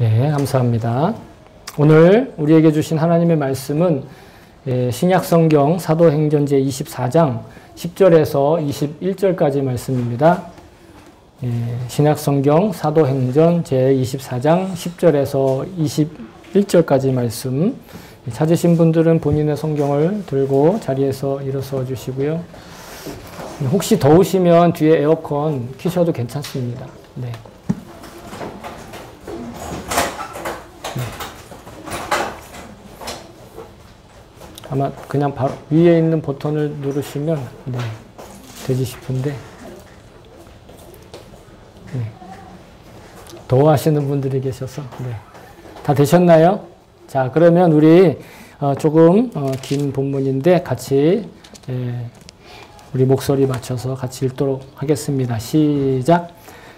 네, 감사합니다. 오늘 우리에게 주신 하나님의 말씀은 신약성경 사도행전 제24장 10절에서 21절까지 말씀입니다. 신약성경 사도행전 제24장 10절에서 21절까지 말씀, 찾으신 분들은 본인의 성경을 들고 자리에서 일어서 주시고요. 혹시 더우시면 뒤에 에어컨 켜셔도 괜찮습니다. 네. 아마 그냥 바로 위에 있는 버튼을 누르시면 되지 싶은데, 더워하시는 분들이 계셔서 다 되셨나요? 자, 그러면 우리 조금 긴 본문인데 같이 우리 목소리 맞춰서 같이 읽도록 하겠습니다. 시작.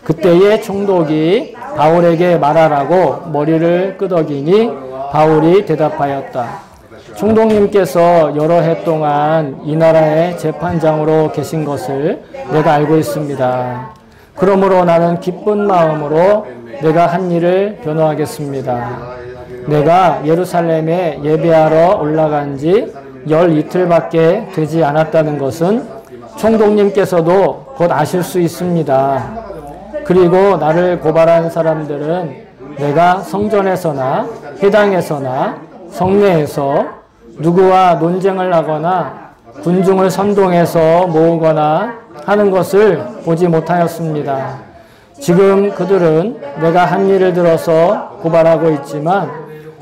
그때의 총독이 바울에게 말하라고 머리를 끄덕이니 바울이 대답하였다. 총독님께서 여러 해 동안 이 나라의 재판장으로 계신 것을 내가 알고 있습니다. 그러므로 나는 기쁜 마음으로 내가 한 일을 변호하겠습니다. 내가 예루살렘에 예배하러 올라간 지 열 이틀밖에 되지 않았다는 것은 총독님께서도 곧 아실 수 있습니다. 그리고 나를 고발한 사람들은 내가 성전에서나 회당에서나 성내에서 누구와 논쟁을 하거나 군중을 선동해서 모으거나 하는 것을 보지 못하였습니다. 지금 그들은 내가 한 일을 들어서 고발하고 있지만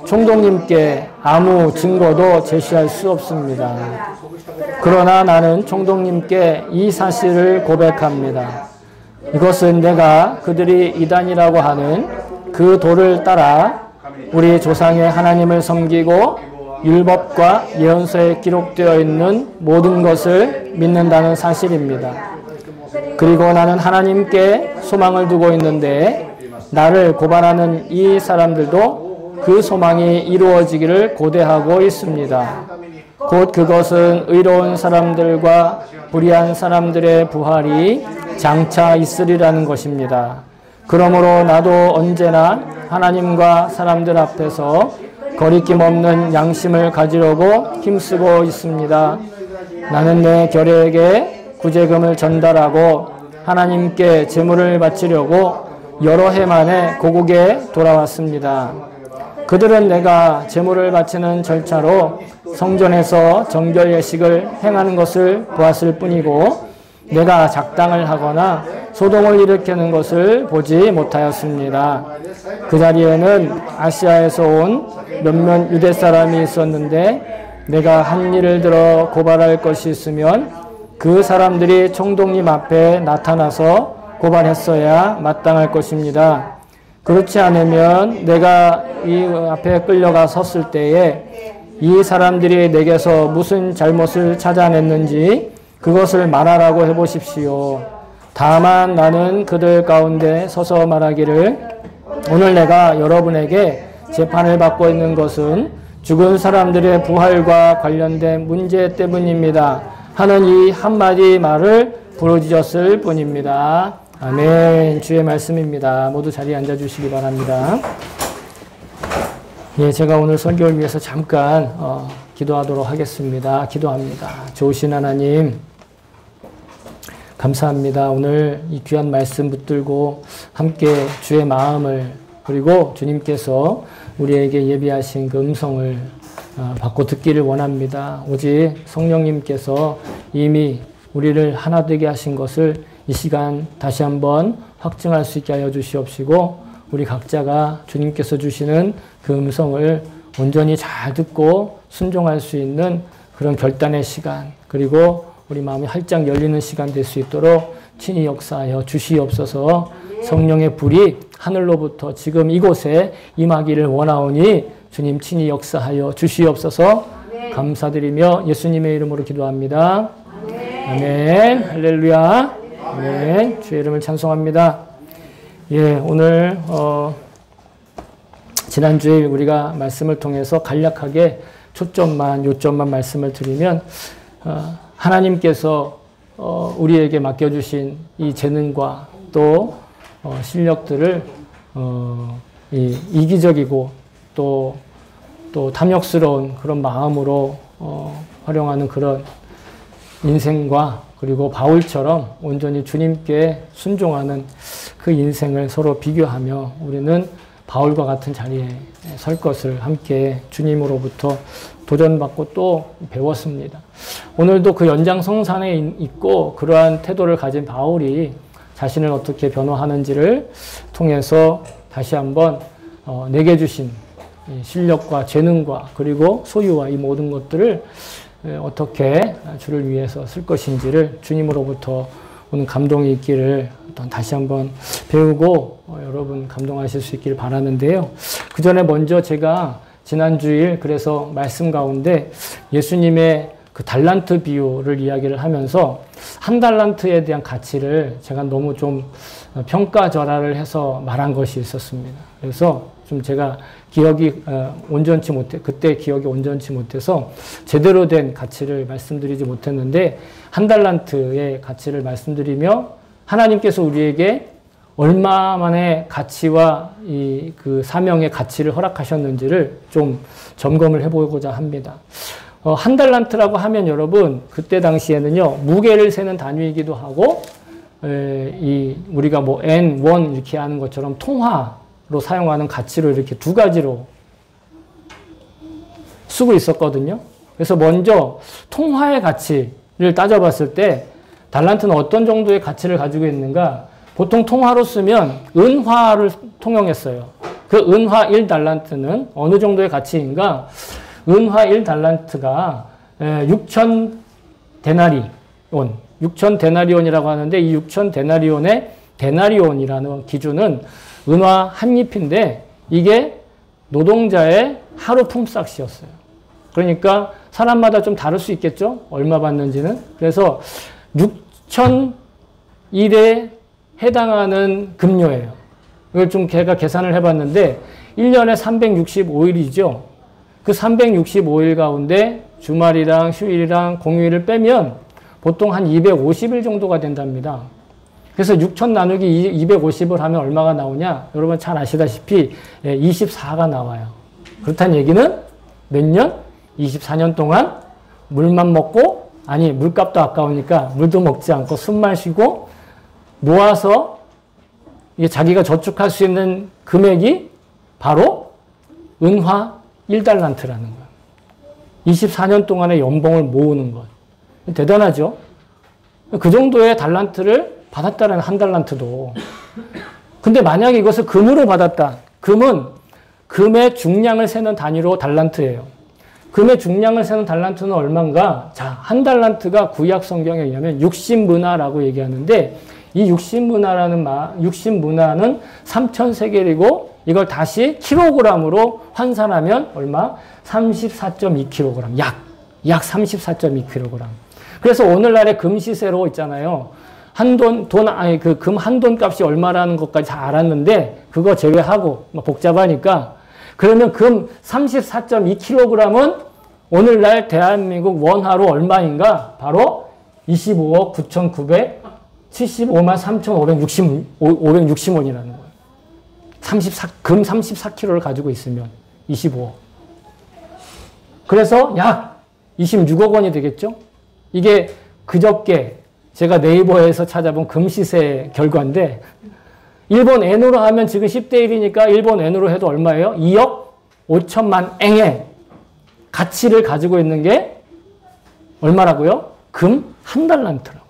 총독님께 아무 증거도 제시할 수 없습니다. 그러나 나는 총독님께 이 사실을 고백합니다. 이것은 내가 그들이 이단이라고 하는 그 도를 따라 우리 조상의 하나님을 섬기고 율법과 예언서에 기록되어 있는 모든 것을 믿는다는 사실입니다. 그리고 나는 하나님께 소망을 두고 있는데 나를 고발하는 이 사람들도 그 소망이 이루어지기를 고대하고 있습니다. 곧 그것은 의로운 사람들과 불의한 사람들의 부활이 장차 있으리라는 것입니다. 그러므로 나도 언제나 하나님과 사람들 앞에서 거리낌 없는 양심을 가지려고 힘쓰고 있습니다. 나는 내 결례에게 구제금을 전달하고 하나님께 제물을 바치려고 여러 해 만에 고국에 돌아왔습니다. 그들은 내가 제물을 바치는 절차로 성전에서 정결 예식을 행하는 것을 보았을 뿐이고 내가 작당을 하거나 소동을 일으키는 것을 보지 못하였습니다. 그 자리에는 아시아에서 온 몇몇 유대 사람이 있었는데 내가 한 일을 들어 고발할 것이 있으면 그 사람들이 총독님 앞에 나타나서 고발했어야 마땅할 것입니다. 그렇지 않으면 내가 이 앞에 끌려가 섰을 때에 이 사람들이 내게서 무슨 잘못을 찾아냈는지 그것을 말하라고 해보십시오. 다만 나는 그들 가운데 서서 말하기를 오늘 내가 여러분에게 재판을 받고 있는 것은 죽은 사람들의 부활과 관련된 문제 때문입니다. 하는 이 한마디 말을 부르짖었을 뿐입니다. 아멘. 주의 말씀입니다. 모두 자리에 앉아주시기 바랍니다. 예, 제가 오늘 설교를 위해서 잠깐 기도하도록 하겠습니다. 기도합니다. 좋으신 하나님, 감사합니다. 오늘 이 귀한 말씀 붙들고 함께 주의 마음을 그리고 주님께서 우리에게 예비하신 그 음성을 받고 듣기를 원합니다. 오직 성령님께서 이미 우리를 하나 되게 하신 것을 이 시간 다시 한번 확증할 수 있게 하여 주시옵시고 우리 각자가 주님께서 주시는 그 음성을 온전히 잘 듣고 순종할 수 있는 그런 결단의 시간 그리고 우리 마음이 활짝 열리는 시간 될 수 있도록 친히 역사하여 주시옵소서. 성령의 불이 하늘로부터 지금 이곳에 임하기를 원하오니 주님 친히 역사하여 주시옵소서. 감사드리며 예수님의 이름으로 기도합니다. 아멘. 할렐루야. 아멘. 주의 이름을 찬송합니다. 예, 오늘 지난주에 우리가 말씀을 통해서 간략하게 요점만 말씀을 드리면 하나님께서 우리에게 맡겨주신 이 재능과 또 실력들을 이기적이고 또 탐욕스러운 그런 마음으로 활용하는 그런 인생과 그리고 바울처럼 온전히 주님께 순종하는 그 인생을 서로 비교하며 우리는 바울과 같은 자리에 설 것을 함께 주님으로부터 도전받고 또 배웠습니다. 오늘도 그 연장성산에 있고 그러한 태도를 가진 바울이 자신을 어떻게 변호하는지를 통해서 다시 한번 내게 주신 실력과 재능과 그리고 소유와 이 모든 것들을 어떻게 주를 위해서 쓸 것인지를 주님으로부터 오는 감동이 있기를 다시 한번 배우고 여러분 감동하실 수 있기를 바라는데요. 그 전에 먼저 제가 지난주일 그래서 말씀 가운데 예수님의 그 달란트 비유를 이야기를 하면서 한 달란트에 대한 가치를 제가 너무 좀 평가절하를 해서 말한 것이 있었습니다. 그래서 좀 제가 기억이 그때 기억이 온전치 못해서 제대로 된 가치를 말씀드리지 못했는데 한 달란트의 가치를 말씀드리며 하나님께서 우리에게 얼마만의 가치와 그 사명의 가치를 허락하셨는지를 좀 점검을 해보고자 합니다. 한 달란트라고 하면 여러분 그때 당시에는요 무게를 세는 단위이기도 하고 우리가 뭐 N, 원 이렇게 하는 것처럼 통화로 사용하는 가치로 이렇게 두 가지로 쓰고 있었거든요. 그래서 먼저 통화의 가치를 따져봤을 때 달란트는 어떤 정도의 가치를 가지고 있는가? 보통 통화로 쓰면 은화를 통용했어요. 그 은화 1달란트는 어느 정도의 가치인가? 은화 1달란트가 6천 데나리온, 6천 데나리온이라고 하는데 이 6천 데나리온의 데나리온이라는 기준은 은화 한 잎인데 이게 노동자의 하루 품삯이었어요. 그러니까 사람마다 좀 다를 수 있겠죠? 얼마 받는지는. 그래서 6천 일에 해당하는 급료예요. 이걸 좀 제가 계산을 해봤는데 1년에 365일이죠. 그 365일 가운데 주말이랑 휴일이랑 공휴일을 빼면 보통 한 250일 정도가 된답니다. 그래서 6천 나누기 250을 하면 얼마가 나오냐? 여러분 잘 아시다시피 24가 나와요. 그렇다는 얘기는 몇 년? 24년 동안 물만 먹고 물값도 아까우니까 물도 먹지 않고 숨만 쉬고 모아서 이게 자기가 저축할 수 있는 금액이 바로 은화 1달란트라는 거예요. 24년 동안의 연봉을 모으는 것. 대단하죠? 그 정도의 달란트를 받았다는 한 달란트도. 근데 만약에 이것을 금으로 받았다. 금은 금의 중량을 세는 단위로 달란트예요. 금의 중량을 세는 달란트는 얼마인가? 자, 한 달란트가 구약 성경에 의하면 60문화라고 얘기하는데 이 60문화는 3,000세겔이고 이걸 다시 킬로그램으로換算하면 얼마? 34.2kg. 약 34.2kg. 그래서 오늘날의 금 시세로 있잖아요. 금 한 돈 값이 얼마라는 것까지 다 알았는데 그거 제외하고 복잡하니까 그러면 금 34.2kg은 오늘날 대한민국 원화로 얼마인가? 바로 25억 9,975만 3,560원이라는 거예요. 금 34kg를 가지고 있으면 25억. 그래서 약 26억 원이 되겠죠? 이게 그저께 제가 네이버에서 찾아본 금시세 결과인데 일본 N으로 하면 지금 10대 1이니까 일본 N으로 해도 얼마예요? 2억 5천만 앵의 가치를 가지고 있는 게 얼마라고요? 금 한 달란트라고.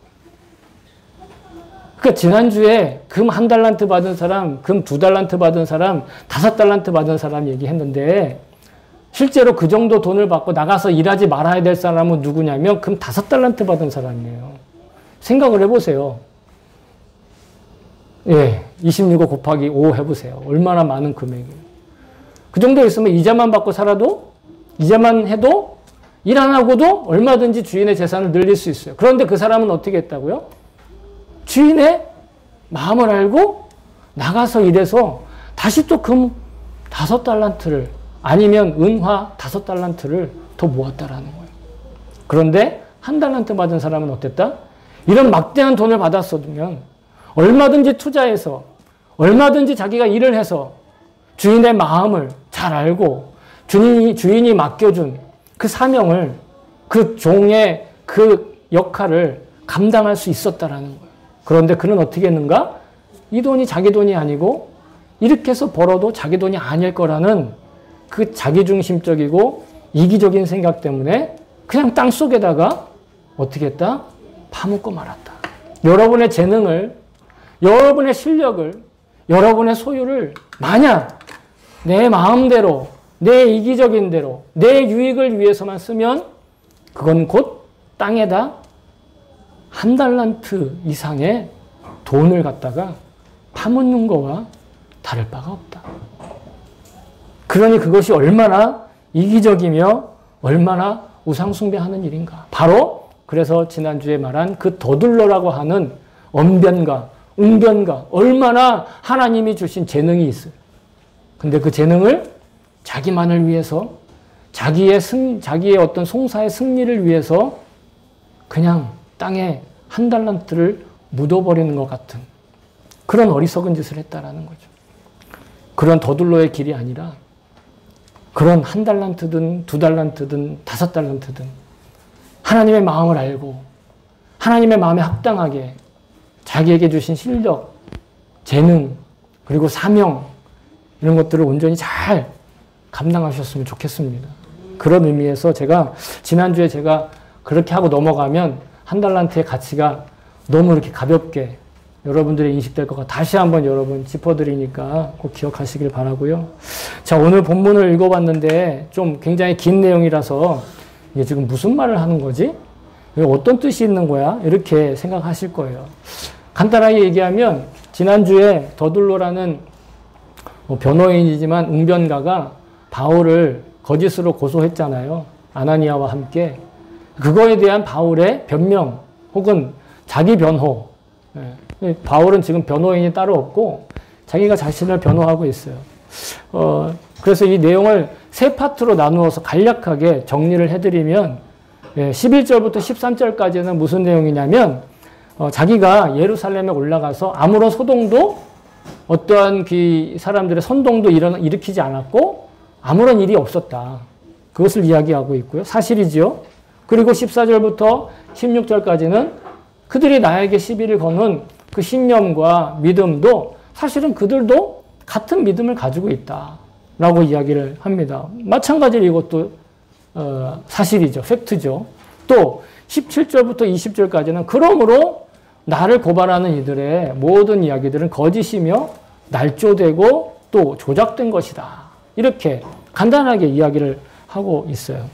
그러니까 지난주에 금 한 달란트 받은 사람, 금 2달란트 받은 사람, 5달란트 받은 사람 얘기했는데 실제로 그 정도 돈을 받고 나가서 일하지 말아야 될 사람은 누구냐면 금 5달란트 받은 사람이에요. 생각을 해보세요. 26억 곱하기 5 해보세요. 얼마나 많은 금액이에요. 그 정도 있으면 이자만 받고 살아도, 이자만 해도 일 안 하고도 얼마든지 주인의 재산을 늘릴 수 있어요. 그런데 그 사람은 어떻게 했다고요? 주인의 마음을 알고 나가서 일해서 다시 또 금 5달란트를 아니면 은화 5달란트를 더 모았다라는 거예요. 그런데 한 달란트 받은 사람은 어땠다? 이런 막대한 돈을 받았으면 얼마든지 투자해서 얼마든지 자기가 일을 해서 주인의 마음을 잘 알고 주인이 맡겨준 그 사명을, 그 종의 그 역할을 감당할 수 있었다라는 거예요. 그런데 그는 어떻게 했는가? 이 돈이 자기 돈이 아니고 이렇게 해서 벌어도 자기 돈이 아닐 거라는 그 자기중심적이고 이기적인 생각 때문에 그냥 땅속에다가 어떻게 했다? 파묻고 말았다. 여러분의 재능을, 여러분의 실력을, 여러분의 소유를 만약 내 마음대로, 내 이기적인 대로, 내 유익을 위해서만 쓰면 그건 곧 땅에다 1달란트 이상의 돈을 갖다가 파묻는 거와 다를 바가 없다. 그러니 그것이 얼마나 이기적이며 얼마나 우상숭배하는 일인가. 바로 그래서 지난주에 말한 그 더둘러라고 하는 언변가, 웅변가, 얼마나 하나님이 주신 재능이 있어요. 근데 그 재능을 자기만을 위해서, 자기의 어떤 송사의 승리를 위해서 그냥 땅에 1달란트를 묻어버리는 것 같은 그런 어리석은 짓을 했다라는 거죠. 그런 더둘러의 길이 아니라 그런 1달란트든 2달란트든 5달란트든 하나님의 마음을 알고 하나님의 마음에 합당하게 자기에게 주신 실력, 재능, 그리고 사명 이런 것들을 온전히 잘 감당하셨으면 좋겠습니다. 그런 의미에서 제가 지난주에 제가 그렇게 하고 넘어가면 1달란트의 가치가 너무 이렇게 가볍게 여러분들이 인식될 것 같아요. 다시 한번 여러분 짚어드리니까 꼭 기억하시길 바라고요. 자, 오늘 본문을 읽어봤는데 좀 굉장히 긴 내용이라서 이게 지금 무슨 말을 하는 거지? 어떤 뜻이 있는 거야? 이렇게 생각하실 거예요. 간단하게 얘기하면 지난주에 더둘로라는 변호인이지만 웅변가가 바울을 거짓으로 고소했잖아요. 아나니아와 함께. 그거에 대한 바울의 변명 혹은 자기 변호. 바울은 지금 변호인이 따로 없고 자기가 자신을 변호하고 있어요. 그래서 이 내용을 세 파트로 나누어서 간략하게 정리를 해드리면 11절부터 13절까지는 무슨 내용이냐면 자기가 예루살렘에 올라가서 아무런 소동도 어떠한 그 사람들의 선동도 일으키지 않았고 아무런 일이 없었다. 그것을 이야기하고 있고요. 사실이지요. 그리고 14절부터 16절까지는 그들이 나에게 시비를 거는 그 신념과 믿음도 사실은 그들도 같은 믿음을 가지고 있다라고 이야기를 합니다. 마찬가지로 이것도 사실이죠. 팩트죠. 또 17절부터 20절까지는 그러므로 나를 고발하는 이들의 모든 이야기들은 거짓이며 날조되고 또 조작된 것이다. 이렇게 간단하게 이야기를 하고 있어요.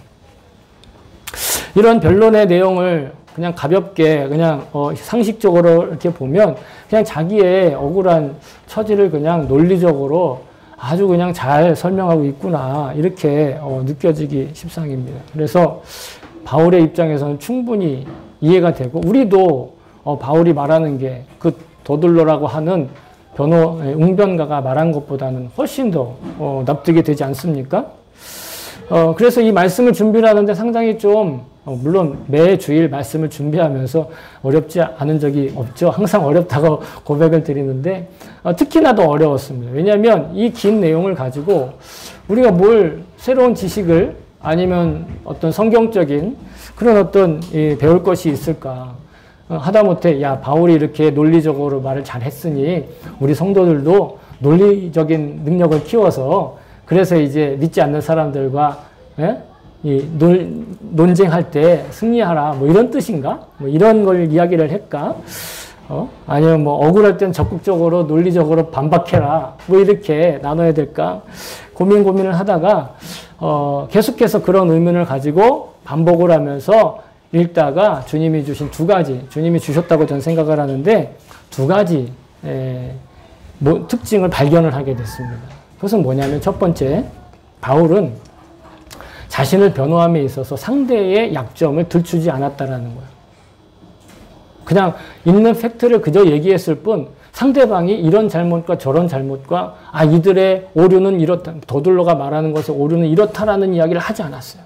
이런 변론의 내용을 그냥 가볍게 그냥 상식적으로 이렇게 보면 그냥 자기의 억울한 처지를 그냥 논리적으로 아주 그냥 잘 설명하고 있구나 이렇게 느껴지기 십상입니다. 그래서 바울의 입장에서는 충분히 이해가 되고 우리도 바울이 말하는 게 그 더둘러라고 하는 웅변가가 말한 것보다는 훨씬 더 납득이 되지 않습니까? 그래서 이 말씀을 준비를 하는데 상당히 좀 물론 매 주일 말씀을 준비하면서 어렵지 않은 적이 없죠. 항상 어렵다고 고백을 드리는데 특히나 더 어려웠습니다. 왜냐하면 이 긴 내용을 가지고 우리가 뭘 새로운 지식을 아니면 어떤 성경적인 그런 어떤 배울 것이 있을까 하다못해 야 바울이 이렇게 논리적으로 말을 잘했으니 우리 성도들도 논리적인 능력을 키워서 그래서 이제 믿지 않는 사람들과 논쟁할 때 승리하라 뭐 이런 뜻인가? 뭐 이런 걸 이야기를 할까? 아니면 뭐 억울할 땐 적극적으로 논리적으로 반박해라 뭐 이렇게 나눠야 될까? 고민을 하다가 계속해서 그런 의문을 가지고 반복을 하면서 읽다가 주님이 주신 두 가지, 주님이 주셨다고 저는 생각을 하는데 두 가지 특징을 발견을 하게 됐습니다. 그것은 뭐냐면 첫 번째, 바울은 자신을 변호함에 있어서 상대의 약점을 들추지 않았다라는 거예요. 그냥 있는 팩트를 그저 얘기했을 뿐 상대방이 이런 잘못과 저런 잘못과 이들의 오류는 이렇다, 더둘러가 말하는 것의 오류는 이렇다라는 이야기를 하지 않았어요.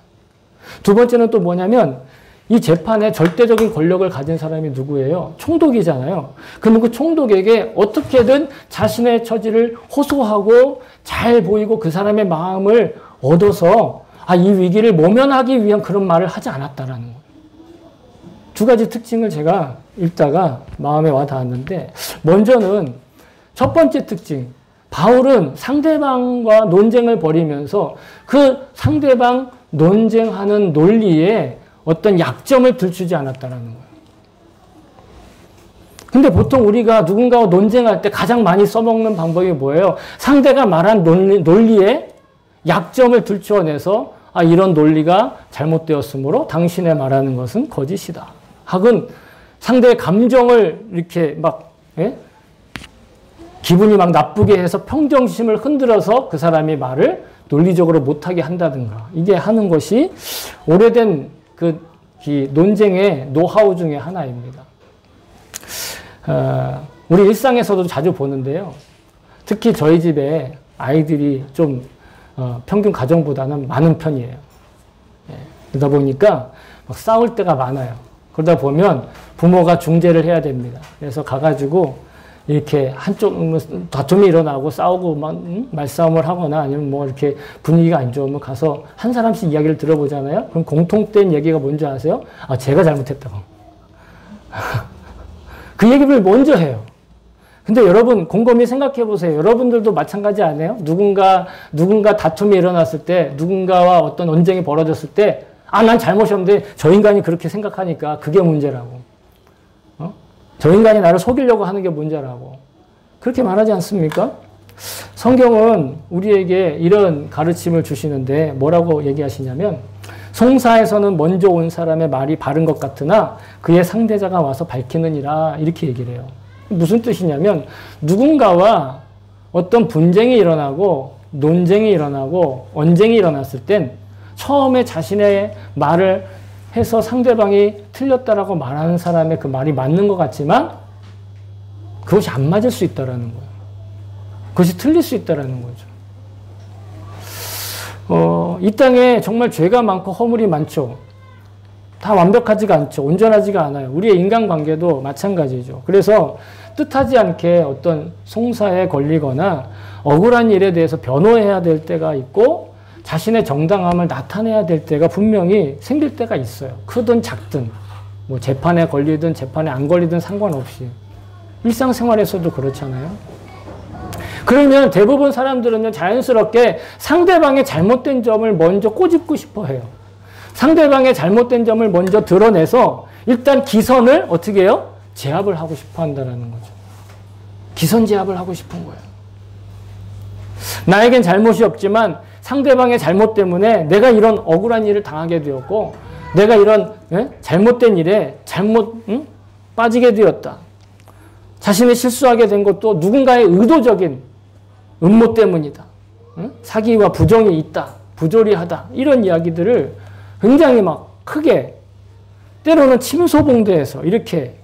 두 번째는 또 뭐냐면 이 재판에 절대적인 권력을 가진 사람이 누구예요? 총독이잖아요. 그러면 그 총독에게 어떻게든 자신의 처지를 호소하고 잘 보이고 그 사람의 마음을 얻어서 이 위기를 모면하기 위한 그런 말을 하지 않았다라는 거예요. 두 가지 특징을 제가 읽다가 마음에 와 닿았는데, 먼저는 첫 번째 특징, 바울은 상대방과 논쟁을 벌이면서 그 상대방 논쟁하는 논리에 어떤 약점을 들추지 않았다라는 거예요. 근데 보통 우리가 누군가와 논쟁할 때 가장 많이 써먹는 방법이 뭐예요? 상대가 말한 논리에 약점을 들추어내서 이런 논리가 잘못되었으므로 당신의 말하는 것은 거짓이다. 혹은 상대의 감정을 이렇게 막 기분이 막 나쁘게 해서 평정심을 흔들어서 그 사람이 말을 논리적으로 못하게 한다든가, 이게 하는 것이 오래된 이 논쟁의 노하우 중에 하나입니다. 우리 일상에서도 자주 보는데요. 특히 저희 집에 아이들이 좀 평균 가정보다는 많은 편이에요. 그러다 보니까 막 싸울 때가 많아요. 그러다 보면 부모가 중재를 해야 됩니다. 그래서 가가지고 이렇게 한쪽 다툼이 일어나고 싸우고 말싸움을 하거나 아니면 뭐 이렇게 분위기가 안 좋으면 가서 한 사람씩 이야기를 들어보잖아요. 그럼 공통된 얘기가 뭔지 아세요? 제가 잘못했다고. 그 얘기를 먼저 해요. 근데 여러분 곰곰이 생각해 보세요. 여러분들도 마찬가지 아니에요? 누군가 다툼이 일어났을 때, 누군가와 어떤 논쟁이 벌어졌을 때, 난 잘못이 없는데 저 인간이 그렇게 생각하니까 그게 문제라고. 저 인간이 나를 속이려고 하는 게 문제라고. 그렇게 말하지 않습니까? 성경은 우리에게 이런 가르침을 주시는데 뭐라고 얘기하시냐면, 송사에서는 먼저 온 사람의 말이 바른 것 같으나 그의 상대자가 와서 밝히느니라, 이렇게 얘기를 해요. 무슨 뜻이냐면, 누군가와 어떤 분쟁이 일어나고 논쟁이 일어나고 언쟁이 일어났을 땐 처음에 자신의 말을 해서 상대방이 틀렸다라고 말하는 사람의 그 말이 맞는 것 같지만 그것이 안 맞을 수 있다라는 거예요. 그것이 틀릴 수 있다라는 거죠. 이 땅에 정말 죄가 많고 허물이 많죠. 다 완벽하지가 않죠. 온전하지가 않아요. 우리의 인간관계도 마찬가지죠. 그래서 뜻하지 않게 어떤 송사에 걸리거나 억울한 일에 대해서 변호해야 될 때가 있고, 자신의 정당함을 나타내야 될 때가 분명히 생길 때가 있어요. 크든 작든, 뭐 재판에 걸리든 재판에 안 걸리든 상관없이. 일상생활에서도 그렇잖아요. 그러면 대부분 사람들은 자연스럽게 상대방의 잘못된 점을 먼저 꼬집고 싶어 해요. 상대방의 잘못된 점을 먼저 드러내서 일단 기선을 어떻게 해요? 제압을 하고 싶어 한다는 거죠. 기선 제압을 하고 싶은 거예요. 나에겐 잘못이 없지만 상대방의 잘못 때문에 내가 이런 억울한 일을 당하게 되었고, 내가 이런 잘못된 일에 빠지게 되었다. 자신이 실수하게 된 것도 누군가의 의도적인 음모 때문이다. 사기와 부정이 있다. 부조리하다. 이런 이야기들을 굉장히 막 크게, 때로는 침소봉대에서 이렇게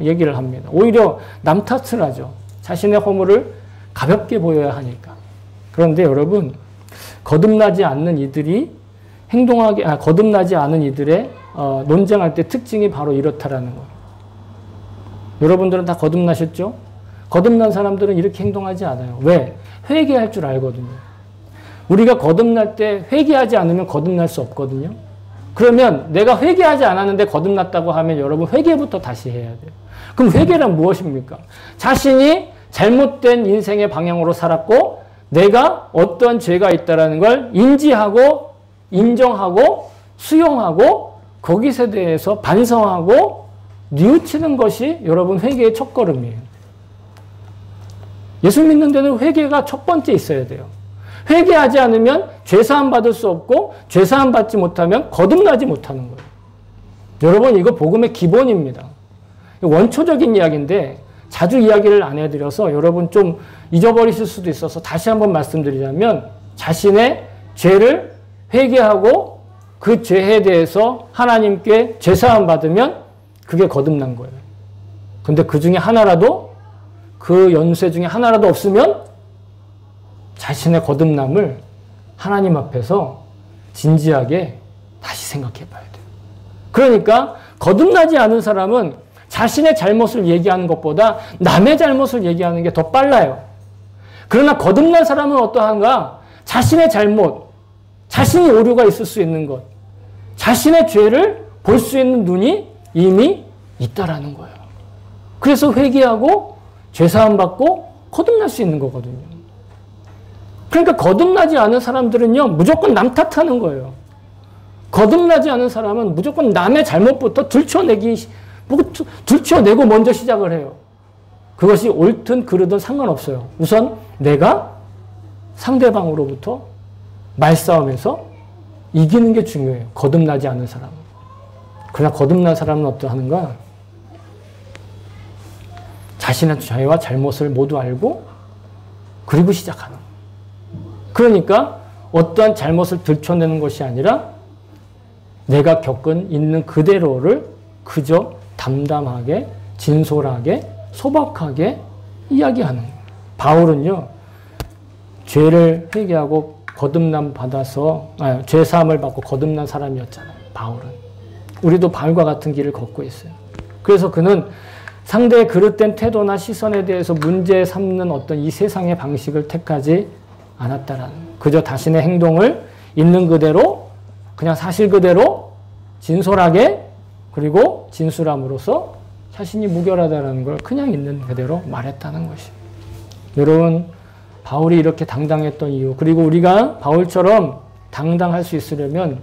얘기를 합니다. 오히려 남 탓을 하죠. 자신의 허물을 가볍게 보여야 하니까. 그런데 여러분, 거듭나지 않는 이들의 논쟁할 때 특징이 바로 이렇다라는 거예요. 여러분들은 다 거듭나셨죠? 거듭난 사람들은 이렇게 행동하지 않아요. 왜? 회개할 줄 알거든요. 우리가 거듭날 때 회개하지 않으면 거듭날 수 없거든요. 그러면 내가 회개하지 않았는데 거듭났다고 하면 여러분 회개부터 다시 해야 돼요. 그럼 회개란 무엇입니까? 자신이 잘못된 인생의 방향으로 살았고 내가 어떤 죄가 있다는 걸 인지하고 인정하고 수용하고 거기에 대해서 반성하고 뉘우치는 것이 여러분 회개의 첫걸음이에요. 예수 믿는 데는 회개가 첫 번째 있어야 돼요. 회개하지 않으면 죄사함 받을 수 없고 죄사함 받지 못하면 거듭나지 못하는 거예요. 여러분 이거 복음의 기본입니다. 원초적인 이야기인데 자주 이야기를 안 해드려서 여러분 좀 잊어버리실 수도 있어서 다시 한번 말씀드리자면 자신의 죄를 회개하고 그 죄에 대해서 하나님께 죄사함 받으면 그게 거듭난 거예요. 근데 그 중에 하나라도 그 연쇄 중에 하나라도 없으면 자신의 거듭남을 하나님 앞에서 진지하게 다시 생각해 봐야 돼요. 그러니까 거듭나지 않은 사람은 자신의 잘못을 얘기하는 것보다 남의 잘못을 얘기하는 게 더 빨라요. 그러나 거듭난 사람은 어떠한가? 자신의 잘못, 자신이 오류가 있을 수 있는 것, 자신의 죄를 볼 수 있는 눈이 이미 있다라는 거예요. 그래서 회개하고 죄사함 받고 거듭날 수 있는 거거든요. 그러니까 거듭나지 않은 사람들은요, 무조건 남 탓하는 거예요. 거듭나지 않은 사람은 무조건 남의 잘못부터 들춰내고 먼저 시작을 해요. 그것이 옳든 그르든 상관없어요. 우선 내가 상대방으로부터 말싸움에서 이기는 게 중요해요. 거듭나지 않은 사람은. 그러나 거듭난 사람은 어떠한가? 자신의 죄와 잘못을 모두 알고 그리고 시작하는. 그러니까 어떠한 잘못을 들춰내는 것이 아니라 내가 겪은 있는 그대로를 그저 담담하게, 진솔하게, 소박하게 이야기하는 거예요. 바울은요, 죄를 회개하고 거듭남 받아서, 죄사함을 받고 거듭난 사람이었잖아요. 바울은. 우리도 바울과 같은 길을 걷고 있어요. 그래서 그는 상대의 그릇된 태도나 시선에 대해서 문제 삼는 어떤 이 세상의 방식을 택하지 않았다라는, 그저 자신의 행동을 있는 그대로, 그냥 사실 그대로 진솔하게 그리고 진술함으로써 자신이 무결하다는 걸 그냥 있는 그대로 말했다는 것이에요. 여러분, 바울이 이렇게 당당했던 이유, 그리고 우리가 바울처럼 당당할 수 있으려면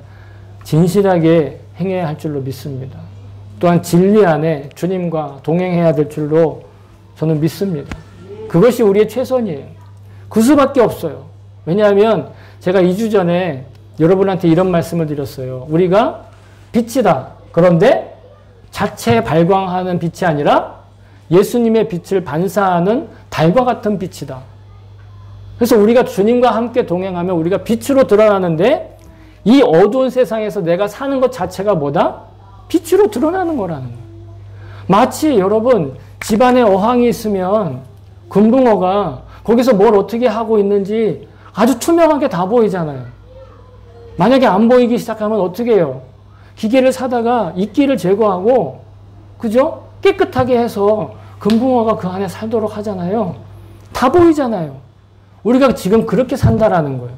진실하게 행해야 할 줄로 믿습니다. 또한 진리 안에 주님과 동행해야 될 줄로 저는 믿습니다. 그것이 우리의 최선이에요. 그 수밖에 없어요. 왜냐하면 제가 2주 전에 여러분한테 이런 말씀을 드렸어요. 우리가 빛이다. 그런데 자체 발광하는 빛이 아니라 예수님의 빛을 반사하는 달과 같은 빛이다. 그래서 우리가 주님과 함께 동행하면 우리가 빛으로 드러나는데 이 어두운 세상에서 내가 사는 것 자체가 뭐다? 빛으로 드러나는 거라는 거예요. 마치 여러분 집안에 어항이 있으면 금붕어가 거기서 뭘 어떻게 하고 있는지 아주 투명하게 다 보이잖아요. 만약에 안 보이기 시작하면 어떻게 해요? 기계를 사다가 이끼를 제거하고 그죠? 깨끗하게 해서 금붕어가 그 안에 살도록 하잖아요. 다 보이잖아요. 우리가 지금 그렇게 산다라는 거예요.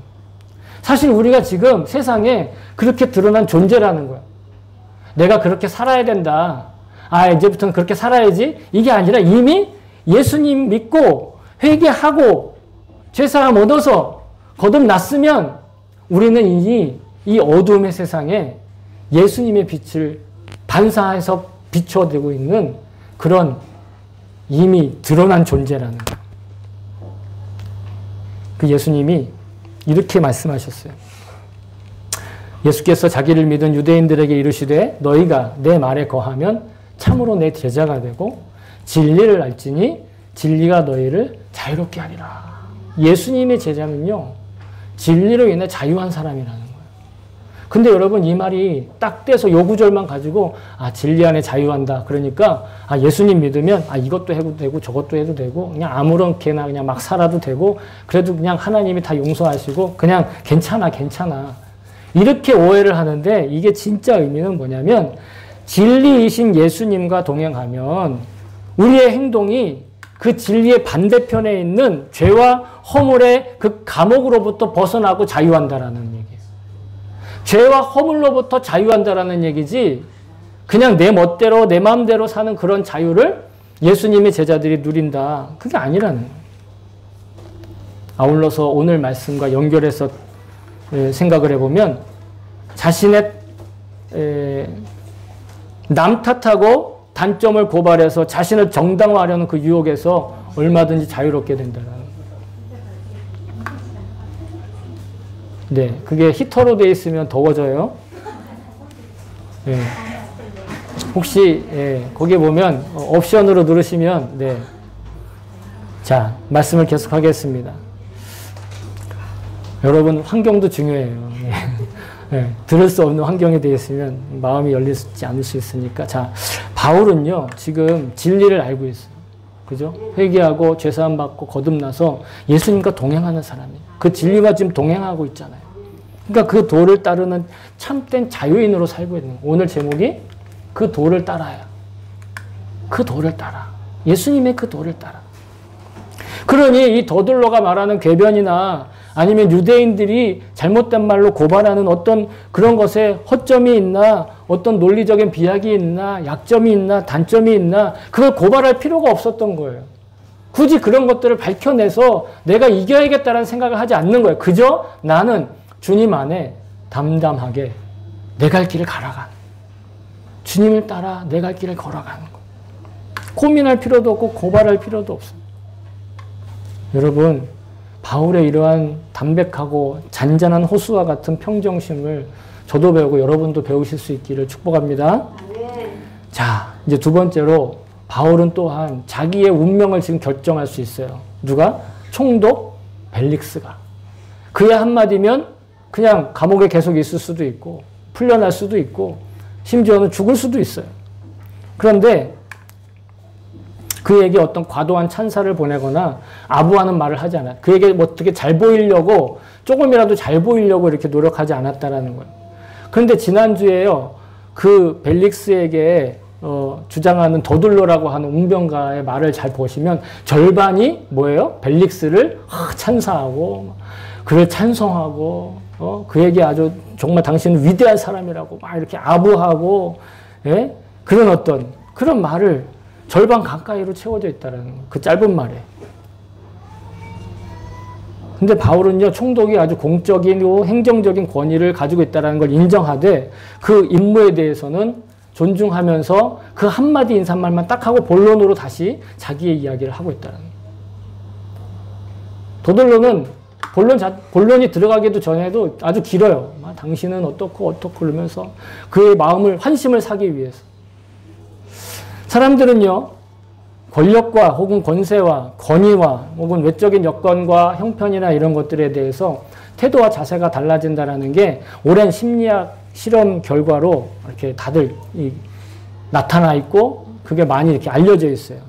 사실 우리가 지금 세상에 그렇게 드러난 존재라는 거예요. 내가 그렇게 살아야 된다. 이제부터는 그렇게 살아야지. 이게 아니라 이미 예수님 믿고 회개하고 죄사함 얻어서 거듭났으면 우리는 이미 이 어두움의 세상에 예수님의 빛을 반사해서 비춰내고 있는 그런 이미 드러난 존재라는 거예요. 그 예수님이 이렇게 말씀하셨어요. 예수께서 자기를 믿은 유대인들에게 이르시되 너희가 내 말에 거하면 참으로 내 제자가 되고 진리를 알지니 진리가 너희를 자유롭게 하리라. 예수님의 제자는요, 진리로 인해 자유한 사람이라는 거예요. 근데 여러분 이 말이 딱 떼서 요 구절만 가지고 진리 안에 자유한다. 그러니까 예수님 믿으면 이것도 해도 되고 저것도 해도 되고 그냥 아무렇게나 그냥 막 살아도 되고 그래도 그냥 하나님이 다 용서하시고 그냥 괜찮아. 이렇게 오해를 하는데 이게 진짜 의미는 뭐냐면 진리이신 예수님과 동행하면 우리의 행동이 그 진리의 반대편에 있는 죄와 허물의 그 감옥으로부터 벗어나고 자유한다라는 얘기예요. 죄와 허물로부터 자유한다라는 얘기지 그냥 내 멋대로 내 마음대로 사는 그런 자유를 예수님의 제자들이 누린다. 그게 아니라는 거예요. 아울러서 오늘 말씀과 연결해서 생각을 해보면 자신의 남 탓하고 단점을 고발해서 자신을 정당화하려는 그 유혹에서 얼마든지 자유롭게 된다는 거예요. 네, 그게 히터로 돼 있으면 더워져요. 네. 혹시 거기에 보면 옵션으로 누르시면 네. 자, 말씀을 계속하겠습니다. 여러분 환경도 중요해요. 네. 들을 수 없는 환경에 되어 있으면 마음이 열리지 않을 수 있으니까. 자, 바울은요 지금 진리를 알고 있어요. 그죠? 회개하고 죄사함 받고 거듭나서 예수님과 동행하는 사람이에요. 그 진리와 지금 동행하고 있잖아요. 그러니까 그 도를 따르는 참된 자유인으로 살고 있는 거예요. 오늘 제목이 그 도를 따라야. 그 도를 따라. 예수님의 그 도를 따라. 그러니 이 더둘러가 말하는 궤변이나 아니면 유대인들이 잘못된 말로 고발하는 어떤 그런 것에 허점이 있나, 어떤 논리적인 비약이 있나, 약점이 있나, 단점이 있나, 그걸 고발할 필요가 없었던 거예요. 굳이 그런 것들을 밝혀내서 내가 이겨야겠다는 생각을 하지 않는 거예요. 그저 나는 주님 안에 담담하게 내 갈 길을 갈아가는, 주님을 따라 내 갈 길을 걸어가는 거예요. 고민할 필요도 없고 고발할 필요도 없습니다. 여러분, 바울의 이러한 담백하고 잔잔한 호수와 같은 평정심을 저도 배우고 여러분도 배우실 수 있기를 축복합니다. 자, 이제 두 번째로 바울은 또한 자기의 운명을 지금 결정할 수 있어요. 누가? 총독 벨릭스가. 그의 한마디면 그냥 감옥에 계속 있을 수도 있고 풀려날 수도 있고 심지어는 죽을 수도 있어요. 그런데 그에게 어떤 과도한 찬사를 보내거나 아부하는 말을 하지 않아요. 그에게 뭐 어떻게 잘 보이려고, 조금이라도 잘 보이려고 이렇게 노력하지 않았다라는 거예요. 그런데 지난주에요, 그 벨릭스에게 주장하는 더둘러라고 하는 웅병가의 말을 잘 보시면 절반이 뭐예요? 벨릭스를 찬사하고 그를 찬송하고 그에게 아주 정말 당신은 위대한 사람이라고 막 이렇게 아부하고, 예? 그런 어떤 그런 말을 절반 가까이로 채워져 있다는 거예요. 그 짧은 말에. 근데 바울은요, 총독이 아주 공적이고 행정적인 권위를 가지고 있다는 걸 인정하되 그 임무에 대해서는 존중하면서 그 한마디 인사말만 딱 하고 본론으로 다시 자기의 이야기를 하고 있다는 거예요. 더둘러는 본론이 들어가기도 전에도 아주 길어요. 당신은 어떻고 그러면서 그의 마음을, 환심을 사기 위해서. 사람들은요, 권력과 혹은 권세와 권위와 혹은 외적인 여건과 형편이나 이런 것들에 대해서 태도와 자세가 달라진다는 게 오랜 심리학 실험 결과로 이렇게 다들 나타나 있고 그게 많이 이렇게 알려져 있어요.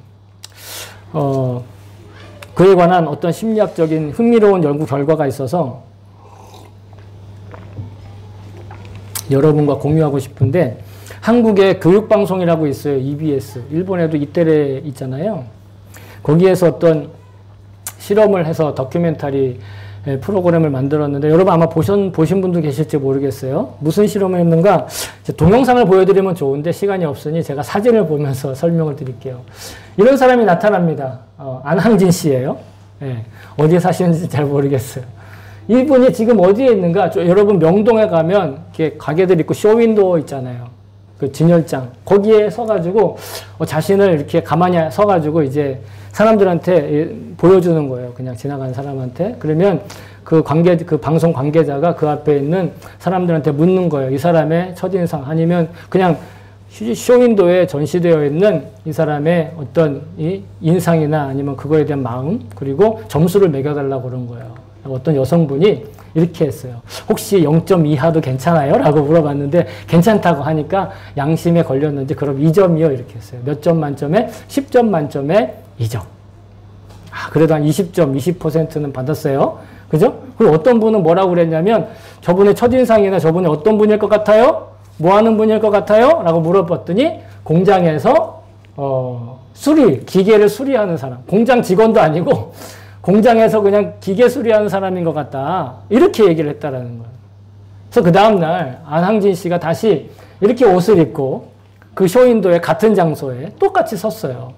그에 관한 어떤 심리학적인 흥미로운 연구 결과가 있어서 여러분과 공유하고 싶은데, 한국의 교육방송이라고 있어요. EBS. 일본에도 이테레 있잖아요. 거기에서 어떤 실험을 해서 다큐멘터리 프로그램을 만들었는데, 여러분 아마 보신 분도 계실지 모르겠어요. 무슨 실험을 했는가? 동영상을 보여드리면 좋은데 시간이 없으니 제가 사진을 보면서 설명을 드릴게요. 이런 사람이 나타납니다. 안항진 씨예요. 네. 어디에 사시는지 잘 모르겠어요. 이분이 지금 어디에 있는가? 여러분 명동에 가면 이렇게 가게들 있고 쇼윈도어 있잖아요. 그 진열장. 거기에 서가지고 자신을 이렇게 가만히 서가지고 이제 사람들한테 보여주는 거예요. 그냥 지나가는 사람한테. 그러면 그 방송 관계자가 그 앞에 있는 사람들한테 묻는 거예요. 이 사람의 첫인상, 아니면 그냥 쇼윈도에 전시되어 있는 이 사람의 어떤 인상이나 아니면 그거에 대한 마음, 그리고 점수를 매겨달라고 그런 거예요. 어떤 여성분이 이렇게 했어요. 혹시 0점 이하도 괜찮아요? 라고 물어봤는데 괜찮다고 하니까 양심에 걸렸는지 그럼 2점이요? 이렇게 했어요. 몇 점 만점에? 10점 만점에 2점. 그래도 한 20점, 20%는 받았어요. 그죠? 그리고 어떤 분은 뭐라고 그랬냐면 저분의 첫인상이나 저분이 어떤 분일 것 같아요? 뭐 하는 분일 것 같아요? 라고 물어봤더니 공장에서 기계를 수리하는 사람. 공장 직원도 아니고 공장에서 그냥 기계 수리하는 사람인 것 같다. 이렇게 얘기를 했다라는 거예요. 그래서 그 다음날 안항진 씨가 다시 이렇게 옷을 입고 그 쇼윈도에 같은 장소에 똑같이 섰어요.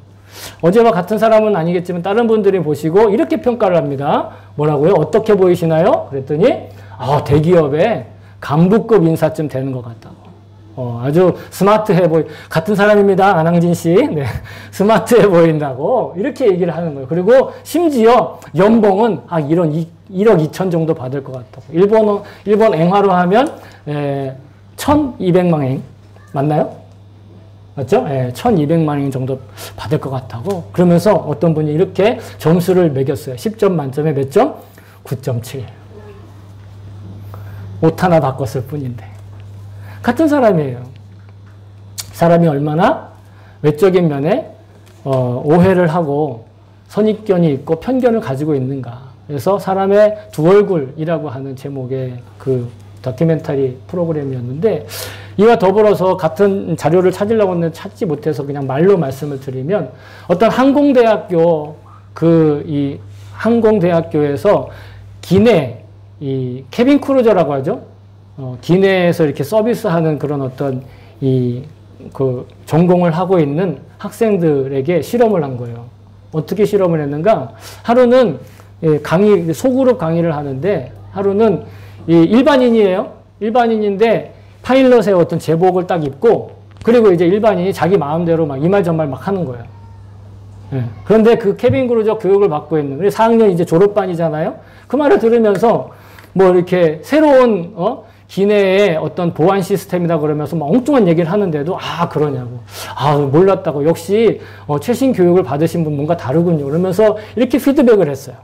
어제와 같은 사람은 아니겠지만 다른 분들이 보시고 이렇게 평가를 합니다. 뭐라고요? 어떻게 보이시나요? 그랬더니 대기업의 간부급 인사쯤 되는 것 같다고. 아주 스마트해 같은 사람입니다. 안항진 씨. 네. 스마트해 보인다고 이렇게 얘기를 하는 거예요. 그리고 심지어 연봉은 1억 2천 정도 받을 것 같다고. 일본 앵화로 하면 1,200만 엔 맞나요? 맞죠? 1,200만 엔 정도 받을 것 같다고. 그러면서 어떤 분이 이렇게 점수를 매겼어요. 10점 만점에 몇 점? 9.7. 옷 하나 바꿨을 뿐인데. 같은 사람이에요. 사람이 얼마나 외적인 면에 오해를 하고 선입견이 있고 편견을 가지고 있는가. 그래서 사람의 두 얼굴이라고 하는 제목의 그 다큐멘터리 프로그램이었는데, 이와 더불어서 같은 자료를 찾으려고 했는데 찾지 못해서 그냥 말로 말씀을 드리면, 어떤 항공대학교 이 항공대학교에서 기내, 이 캐빈 크루저라고 하죠. 기내에서 이렇게 서비스하는 그런 어떤 그 전공을 하고 있는 학생들에게 실험을 한 거예요. 어떻게 실험을 했는가? 하루는 소그룹 강의를 하는데, 하루는 일반인이에요. 일반인인데 파일럿의 어떤 제복을 딱 입고, 그리고 이제 일반인이 자기 마음대로 막 이 말 저 말 막 하는 거예요. 그런데 그 캐빈 크루저 교육을 받고 있는, 4학년 이제 졸업반이잖아요. 그 말을 들으면서 뭐 이렇게 새로운 기내의 어떤 보안 시스템이다 그러면서 막 엉뚱한 얘기를 하는데도 그러냐고. 몰랐다고. 역시 최신 교육을 받으신 분 뭔가 다르군요. 그러면서 이렇게 피드백을 했어요.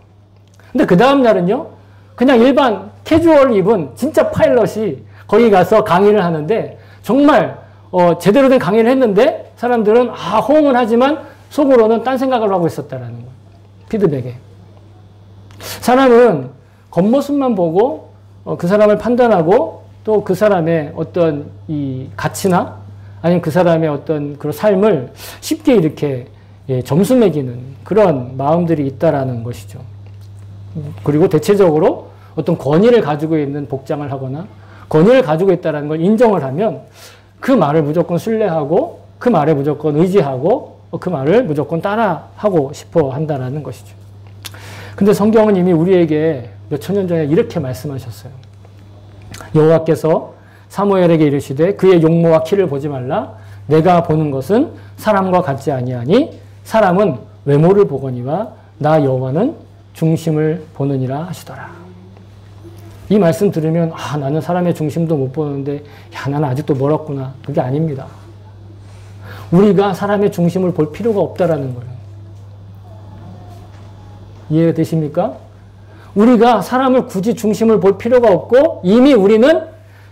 근데 그 다음 날은요, 그냥 일반 캐주얼 입은 진짜 파일럿이 거기 가서 강의를 하는데, 정말 제대로 된 강의를 했는데 사람들은 호응은 하지만 속으로는 딴 생각을 하고 있었다라는 거예요. 피드백에. 사람은 겉모습만 보고 그 사람을 판단하고, 또 그 사람의 어떤 이 가치나 아니면 그 사람의 어떤 그런 삶을 쉽게 이렇게 점수 매기는 그런 마음들이 있다라는 것이죠. 그리고 대체적으로 어떤 권위를 가지고 있는 복장을 하거나 권위를 가지고 있다는 걸 인정을 하면 그 말을 무조건 신뢰하고, 그 말에 무조건 의지하고, 그 말을 무조건 따라하고 싶어 한다는 것이죠. 근데 성경은 이미 우리에게 몇천 년 전에 이렇게 말씀하셨어요. 여호와께서 사무엘에게 이르시되 그의 용모와 키를 보지 말라. 내가 보는 것은 사람과 같지 아니하니 사람은 외모를 보거니와 나 여호와는 중심을 보느니라 하시더라. 이 말씀 들으면 나는 사람의 중심도 못 보는데 나는 아직도 멀었구나. 그게 아닙니다. 우리가 사람의 중심을 볼 필요가 없다라는 거예요. 이해가 되십니까? 우리가 사람을 굳이 중심을 볼 필요가 없고 이미 우리는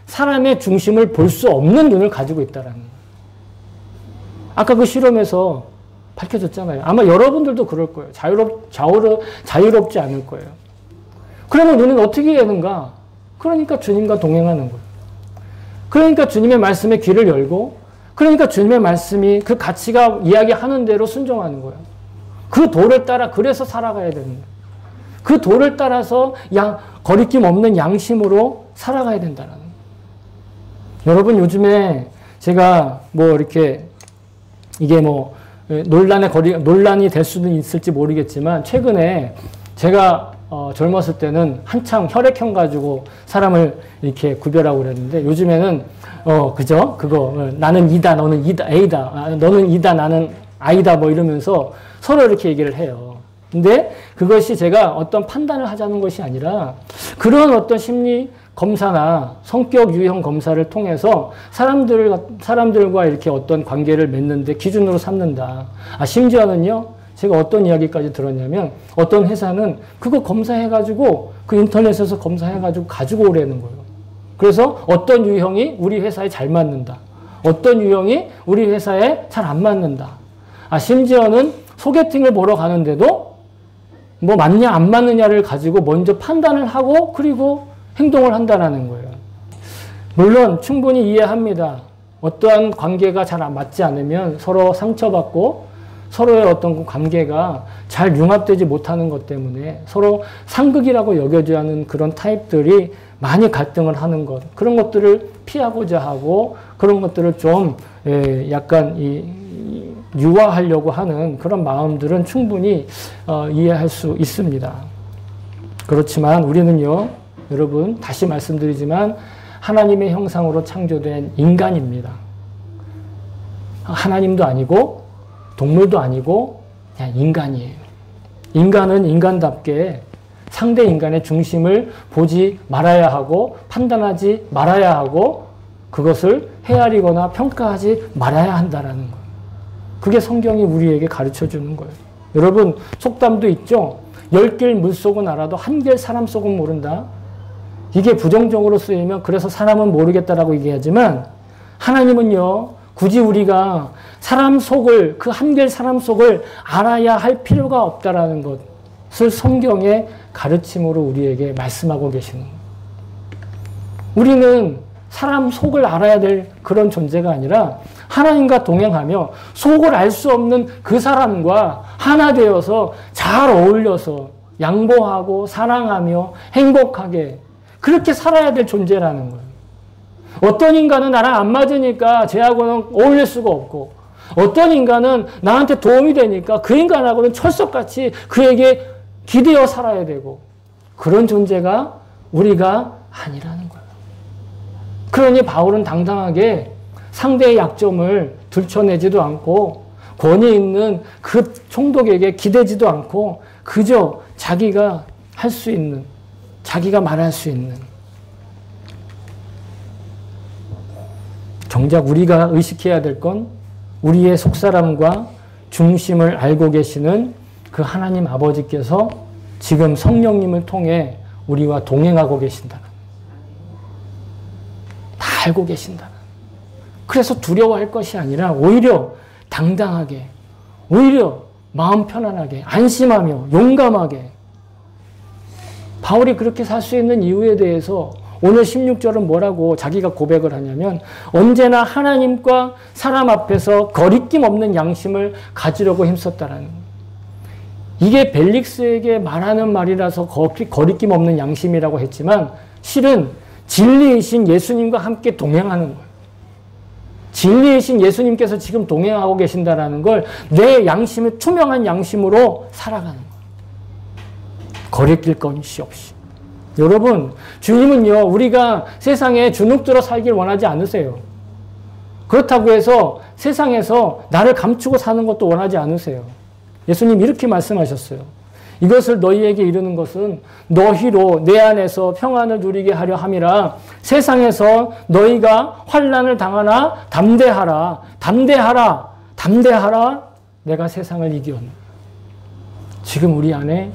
사람의 중심을 볼 수 없는 눈을 가지고 있다라는 거예요. 아까 그 실험에서 밝혀졌잖아요. 아마 여러분들도 그럴 거예요. 자유롭지 않을 거예요. 그러면 우리는 어떻게 해야 하는가? 그러니까 주님과 동행하는 거예요. 그러니까 주님의 말씀에 귀를 열고, 그러니까 주님의 말씀이 그 가치가 이야기하는 대로 순종하는 거예요. 그 도를 따라 그래서 살아가야 되는 거예요. 그 도를 따라서 거리낌 없는 양심으로 살아가야 된다는 거예요. 여러분, 제가 이렇게 이게 논란이 될 수는 있을지 모르겠지만, 최근에 제가 젊었을 때는 한창 혈액형 가지고 사람을 이렇게 구별하고 그랬는데, 요즘에는 그죠? 나는 이다, 너는 A다, 너는 이다, 나는 I다, 이러면서 서로 이렇게 얘기를 해요. 근데 그것이 제가 어떤 판단을 하자는 것이 아니라, 그런 어떤 심리 검사나 성격 유형 검사를 통해서 사람들과 이렇게 어떤 관계를 맺는데 기준으로 삼는다. 심지어는요, 제가 어떤 이야기까지 들었냐면, 어떤 회사는 그거 검사해가지고, 그 인터넷에서 검사해가지고 가지고 오라는 거예요. 그래서 어떤 유형이 우리 회사에 잘 맞는다. 어떤 유형이 우리 회사에 잘 안 맞는다. 심지어는 소개팅을 보러 가는데도 맞냐 안 맞느냐를 가지고 먼저 판단을 하고, 그리고 행동을 한다는 거예요. 물론 충분히 이해합니다. 어떠한 관계가 잘 맞지 않으면 서로 상처받고, 서로의 어떤 관계가 잘 융합되지 못하는 것 때문에 서로 상극이라고 여겨져야 하는 그런 타입들이 많이 갈등을 하는 것, 그런 것들을 피하고자 하고, 그런 것들을 좀 약간 유화하려고 하는 그런 마음들은 충분히 이해할 수 있습니다. 그렇지만 우리는요, 여러분, 다시 말씀드리지만 하나님의 형상으로 창조된 인간입니다. 하나님도 아니고 동물도 아니고 그냥 인간이에요. 인간은 인간답게 상대 인간의 중심을 보지 말아야 하고, 판단하지 말아야 하고, 그것을 헤아리거나 평가하지 말아야 한다라는 거예요. 그게 성경이 우리에게 가르쳐주는 거예요. 여러분, 속담도 있죠? 10길 물속은 알아도 1길 사람 속은 모른다. 이게 부정적으로 쓰이면 그래서 사람은 모르겠다라고 얘기하지만, 하나님은요, 굳이 우리가 사람 속을, 그 1길 사람 속을 알아야 할 필요가 없다라는 것을 성경의 가르침으로 우리에게 말씀하고 계시는 거예요. 우리는 사람 속을 알아야 될 그런 존재가 아니라 하나님과 동행하며 속을 알 수 없는 그 사람과 하나 되어서 잘 어울려서 양보하고 사랑하며 행복하게 그렇게 살아야 될 존재라는 거예요. 어떤 인간은 나랑 안 맞으니까 쟤하고는 어울릴 수가 없고 어떤 인간은 나한테 도움이 되니까 그 인간하고는 철석같이 그에게 기대어 살아야 되고 그런 존재가 우리가 아니라는 거예요. 그러니 바울은 당당하게 상대의 약점을 들춰내지도 않고 권위 있는 그 총독에게 기대지도 않고 그저 자기가 할 수 있는, 자기가 말할 수 있는. 정작 우리가 의식해야 될 건 우리의 속사람과 중심을 알고 계시는 그 하나님 아버지께서 지금 성령님을 통해 우리와 동행하고 계신다는, 다 알고 계신다는. 그래서 두려워할 것이 아니라 오히려 당당하게, 오히려 마음 편안하게, 안심하며 용감하게. 바울이 그렇게 살 수 있는 이유에 대해서 오늘 16절은 뭐라고 자기가 고백을 하냐면 언제나 하나님과 사람 앞에서 거리낌 없는 양심을 가지려고 힘썼다라는 거예요. 이게 벨릭스에게 말하는 말이라서 거리낌 없는 양심이라고 했지만 실은 진리이신 예수님과 함께 동행하는 거예요. 진리이신 예수님께서 지금 동행하고 계신다는 걸 내 양심의 투명한 양심으로 살아가는 거예요. 거리낄 것이 없이. 여러분, 주님은요, 우리가 세상에 주눅들어 살길 원하지 않으세요. 그렇다고 해서 세상에서 나를 감추고 사는 것도 원하지 않으세요. 예수님 이렇게 말씀하셨어요. 이것을 너희에게 이르는 것은 너희로 내 안에서 평안을 누리게 하려 함이라. 세상에서 너희가 환난을 당하나 담대하라. 담대하라. 담대하라. 내가 세상을 이기었노라. 지금 우리 안에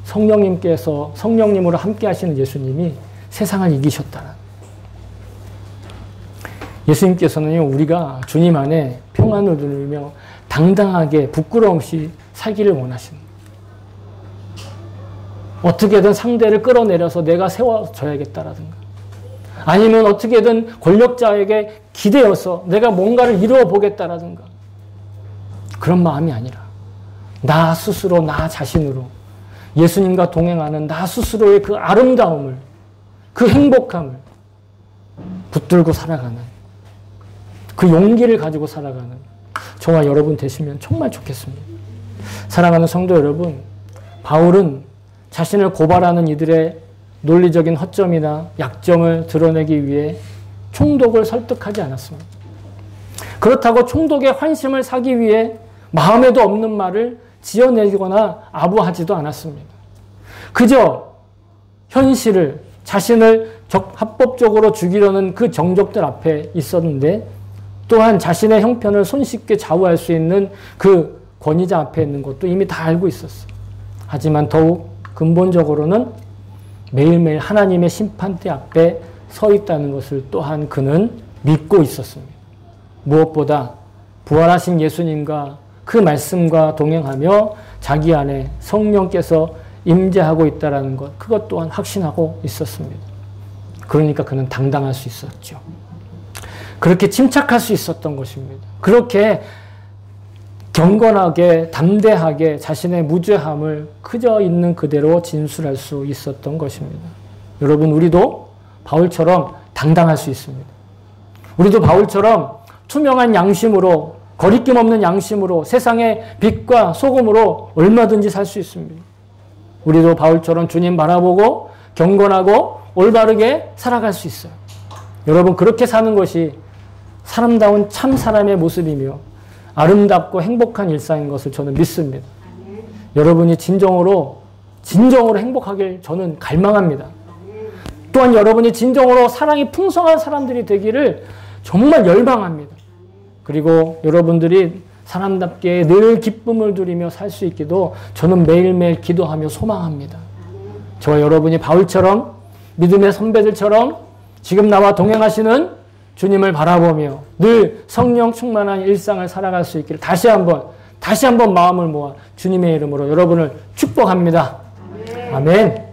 성령님께서 성령님으로 함께 하시는 예수님이 세상을 이기셨다는. 예수님께서는요, 우리가 주님 안에 평안을 누리며 당당하게 부끄러움 없이 살기를 원하십니다. 어떻게든 상대를 끌어내려서 내가 세워져야겠다라든가 아니면 어떻게든 권력자에게 기대어서 내가 뭔가를 이루어 보겠다라든가 그런 마음이 아니라 나 스스로 나 자신으로 예수님과 동행하는 나 스스로의 그 아름다움을 그 행복함을 붙들고 살아가는 그 용기를 가지고 살아가는 저와 여러분 되시면 정말 좋겠습니다. 사랑하는 성도 여러분, 바울은 자신을 고발하는 이들의 논리적인 허점이나 약점을 드러내기 위해 총독을 설득하지 않았습니다. 그렇다고 총독의 환심을 사기 위해 마음에도 없는 말을 지어내거나 아부하지도 않았습니다. 그저 현실을 자신을 합법적으로 죽이려는 그 정적들 앞에 있었는데 또한 자신의 형편을 손쉽게 좌우할 수 있는 그 권위자 앞에 있는 것도 이미 다 알고 있었어요. 하지만 더욱 근본적으로는 매일매일 하나님의 심판대 앞에 서 있다는 것을 또한 그는 믿고 있었습니다. 무엇보다 부활하신 예수님과 그 말씀과 동행하며 자기 안에 성령께서 임재하고 있다는 것, 그것 또한 확신하고 있었습니다. 그러니까 그는 당당할 수 있었죠. 그렇게 침착할 수 있었던 것입니다. 그렇게 경건하게 담대하게 자신의 무죄함을 그저 있는 그대로 진술할 수 있었던 것입니다. 여러분, 우리도 바울처럼 당당할 수 있습니다. 우리도 바울처럼 투명한 양심으로 거리낌 없는 양심으로 세상의 빛과 소금으로 얼마든지 살 수 있습니다. 우리도 바울처럼 주님 바라보고 경건하고 올바르게 살아갈 수 있어요. 여러분, 그렇게 사는 것이 사람다운 참 사람의 모습이며 아름답고 행복한 일상인 것을 저는 믿습니다. 여러분이 진정으로 행복하길 저는 갈망합니다. 또한 여러분이 진정으로 사랑이 풍성한 사람들이 되기를 정말 열망합니다. 그리고 여러분들이 사람답게 늘 기쁨을 누리며 살 수 있기도 저는 매일매일 기도하며 소망합니다. 저와 여러분이 바울처럼 믿음의 선배들처럼 지금 나와 동행하시는 주님을 바라보며 늘 성령 충만한 일상을 살아갈 수 있기를 다시 한번 마음을 모아 주님의 이름으로 여러분을 축복합니다. 아멘.